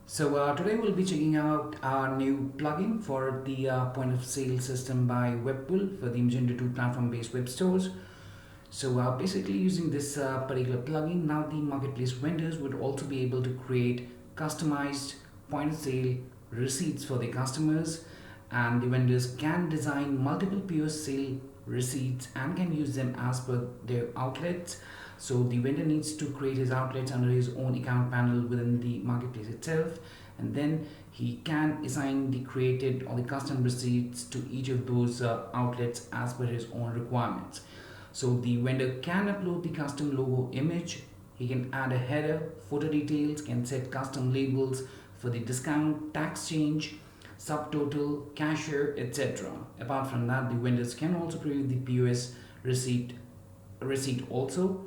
Today we'll be checking out our new plugin for the point of sale system by Webpool for the Magento 2 platform based web stores. Basically using this particular plugin, now the marketplace vendors would also be able to create customized point of sale receipts for their customers, and the vendors can design multiple POS sale receipts and can use them as per their outlets. So the vendor needs to create his outlets under his own account panel within the marketplace itself, and then he can assign the created or the custom receipts to each of those outlets as per his own requirements. So the vendor can upload the custom logo image, he can add a header, footer details, can set custom labels for the discount, tax change, subtotal, cashier, etc. Apart from that, the vendors can also create the POS receipt also.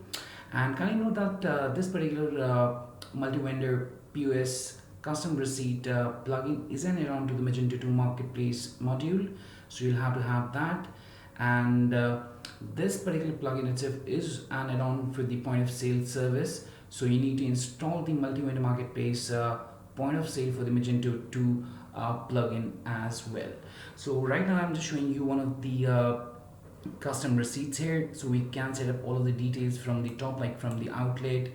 And kindly note that this particular multi-vendor POS custom receipt plugin is an add-on to the Magento 2 marketplace module, so you'll have to have that. And this particular plugin itself is an add-on for the point of sale service, so you need to install the multi-vendor marketplace point of sale for the Magento 2 plugin as well. So right now I'm just showing you one of the custom receipts here, so we can set up all of the details from the top, like from the outlet,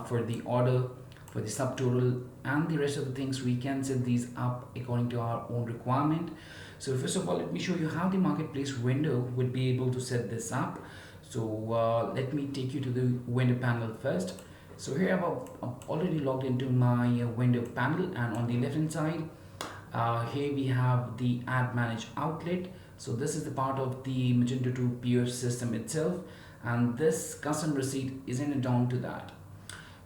for the order, for the subtotal, and the rest of the things. We can set these up according to our own requirement. So first of all, let me show you how the marketplace vendor would be able to set this up. So let me take you to the vendor panel first. So here I've already logged into my vendor panel, and on the left hand side, here we have the add manage outlet. So this is the part of the Magento 2 POS system itself, and this custom receipt is an add-on to that.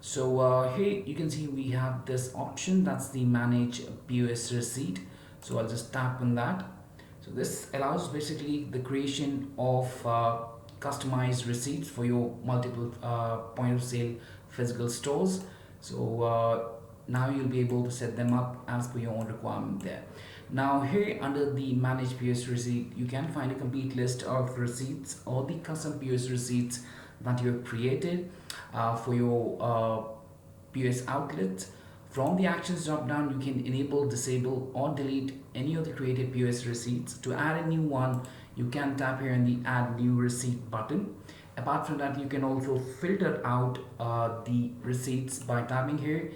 So here you can see we have this option, that's the manage POS receipt. So I'll just tap on that. So this allows basically the creation of customized receipts for your multiple point of sale physical stores. So now you'll be able to set them up as per your own requirement there. Now here under the manage POS receipt, you can find a complete list of receipts or the custom POS receipts that you have created for your POS outlets. From the actions drop down, you can enable, disable, or delete any of the created POS receipts. To add a new one, you can tap here on the add new receipt button. Apart from that, you can also filter out the receipts by tapping here,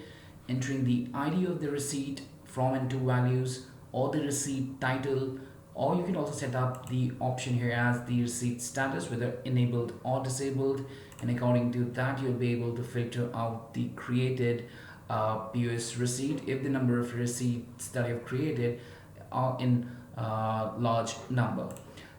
entering the ID of the receipt from and to values, or the receipt title, or you can also set up the option here as the receipt status, whether enabled or disabled, and according to that you'll be able to filter out the created POS receipt if the number of receipts that you've created are in large number.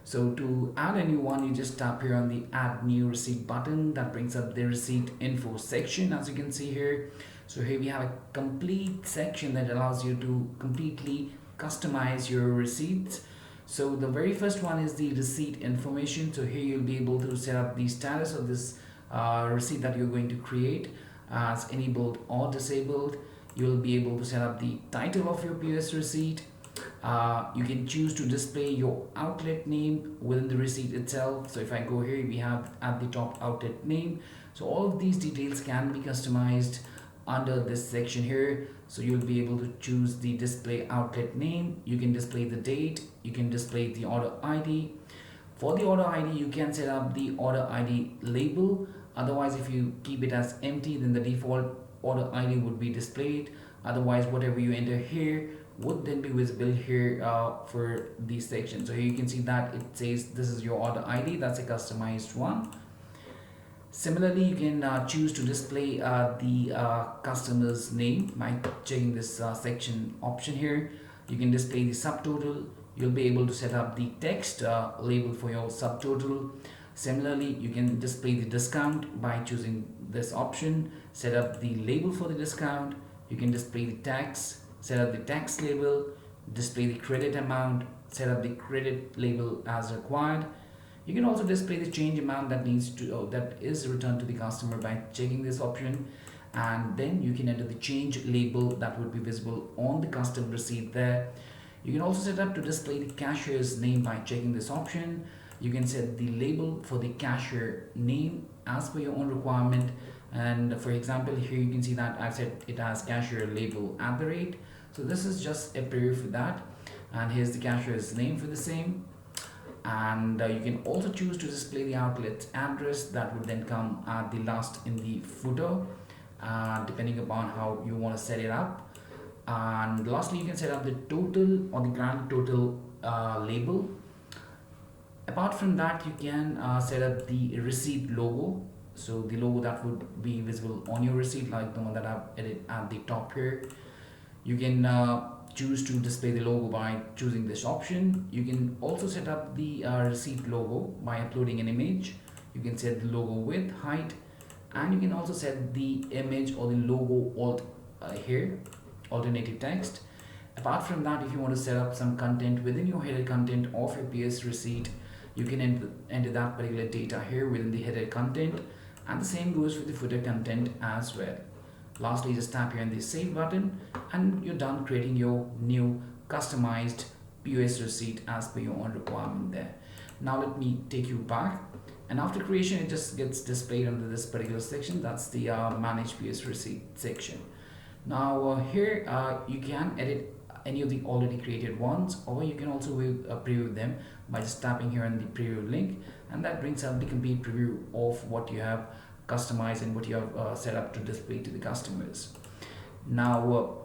So to add a new one, you just tap here on the add new receipt button. That brings up the receipt info section, as you can see here. So here we have a complete section that allows you to completely customize your receipts. So the very first one is the receipt information. So here you'll be able to set up the status of this receipt that you're going to create as enabled or disabled. You'll be able to set up the title of your POS receipt. You can choose to display your outlet name within the receipt itself. So if I go here, we have at the top outlet name. So all of these details can be customized under this section here. So you'll be able to choose the display outlet name, you can display the date, you can display the order ID. For the order ID, you can set up the order ID label. Otherwise, if you keep it as empty, then the default order ID would be displayed. Otherwise, whatever you enter here would then be visible here for these sections. So here you can see that it says this is your order ID, that's a customized one. Similarly, you can choose to display the customer's name by checking this section option here. You can display the subtotal. You'll be able to set up the text label for your subtotal. Similarly, you can display the discount by choosing this option. Set up the label for the discount. You can display the tax, set up the tax label, display the credit amount, set up the credit label as required. You can also display the change amount that is returned to the customer by checking this option, and then you can enter the change label that would be visible on the custom receipt there. You can also set up to display the cashier's name by checking this option. You can set the label for the cashier name as per your own requirement, And for example, here you can see that I've set it as cashier label at the rate. So this is just a preview for that. And here's the cashier's name for the same. And you can also choose to display the outlet address that would then come at the last in the footer, depending upon how you want to set it up. And lastly, you can set up the total or the grand total label. Apart from that, you can set up the receipt logo. So the logo that would be visible on your receipt, like the one that I've added at the top here. You can choose to display the logo by choosing this option. You can also set up the receipt logo by uploading an image. You can set the logo width, height, and you can also set the image or the logo here, alternative text. Apart from that, if you want to set up some content within your header content of your PS receipt, you can enter that particular data here within the header content, and the same goes for the footer content as well. Lastly, just tap here on the save button and you're done creating your new customized POS receipt as per your own requirement there. Now let me take you back, and after creation it just gets displayed under this particular section. That's the manage POS receipt section. Now here you can edit any of the already created ones, or you can also preview them by just tapping here on the preview link, and that brings up the complete preview of what you have customized and what you have set up to display to the customers. Now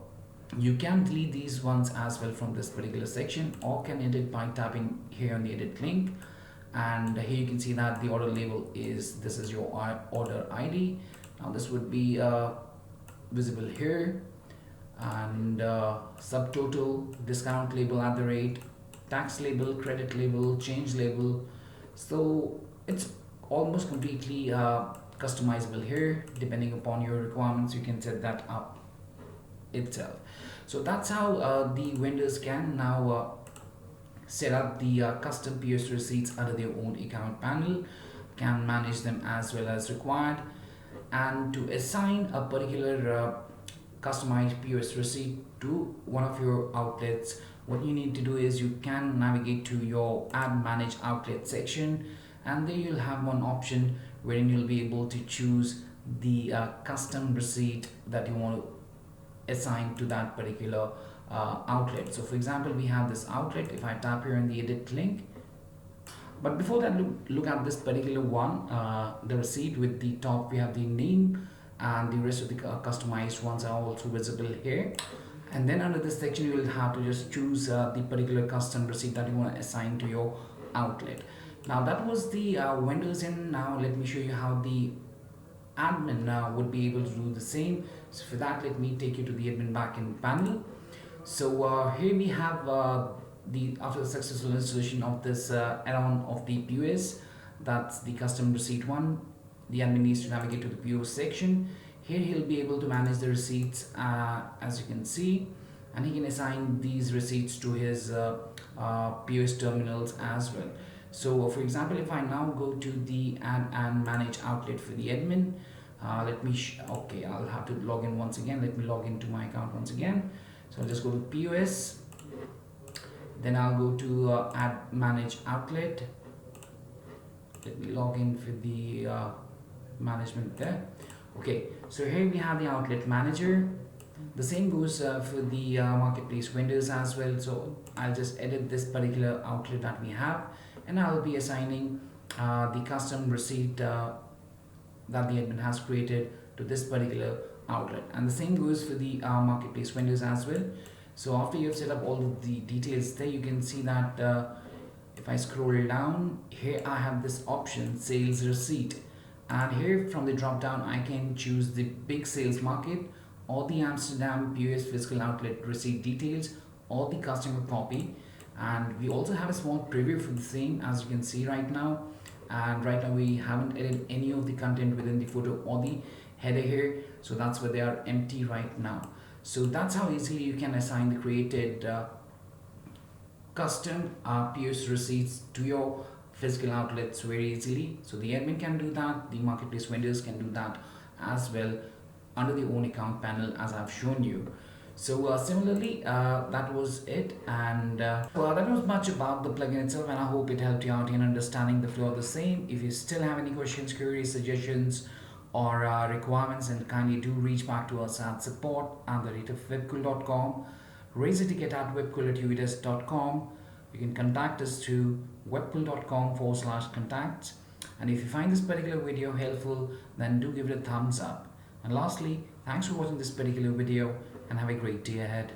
you can delete these ones as well from this particular section, or can edit by tapping here on the edit link. And here you can see that the order label is, this is your order ID. Now this would be visible here, and subtotal, discount label at the rate, tax label, credit label, change label. So it's almost completely customizable here. Depending upon your requirements, you can set that up itself. So that's how the vendors can now set up the custom POS receipts under their own account panel, can manage them as well as required. And to assign a particular customized POS receipt to one of your outlets, what you need to do is you can navigate to your add manage outlet section, and there you'll have one option wherein you'll be able to choose the custom receipt that you want to assign to that particular outlet. So for example, we have this outlet. If I tap here on the edit link, but before that, look at this particular one, the receipt. With the top we have the name, and the rest of the customized ones are also visible here. And then under this section you will have to just choose the particular custom receipt that you want to assign to your outlet. Now that was the vendors in. Now let me show you how the admin would be able to do the same. So for that, let me take you to the admin backend panel. So here we have after the successful installation of this add-on of the POS, that's the custom receipt one, the admin needs to navigate to the POS section. Here he'll be able to manage the receipts as you can see, and he can assign these receipts to his POS terminals as well. So for example, if I now go to the add and manage outlet for the admin, okay, I'll have to log in once again. Let me log into my account once again. So I'll just go to POS, then I'll go to add manage outlet. Let me log in for the management there. Okay, so here we have the outlet manager. The same goes for the marketplace vendors as well. So I'll just edit this particular outlet that we have, and I'll be assigning the custom receipt that the admin has created to this particular outlet. And the same goes for the marketplace vendors as well. So after you've set up all of the details there, you can see that if I scroll down here, I have this option sales receipt, and here from the drop down I can choose the big sales market, or the Amsterdam POS physical outlet receipt details, or the customer copy. And we also have a small preview for the same, as you can see right now. And right now we haven't added any of the content within the footer or the header here, so that's where they are empty right now. So that's how easily you can assign the created custom POS receipts to your physical outlets very easily. So the admin can do that, the marketplace vendors can do that as well under the own account panel, as I've shown you. So similarly, that was it, and well, that was much about the plugin itself, and I hope it helped you out in understanding the flow of the same. If you still have any questions, queries, suggestions, or requirements, then kindly do reach back to us at support@webcool.com. Raise a ticket at webcool@uides.com. You can contact us to webcool.com/contacts. And if you find this particular video helpful, then do give it a thumbs up. And lastly, thanks for watching this particular video and have a great day ahead.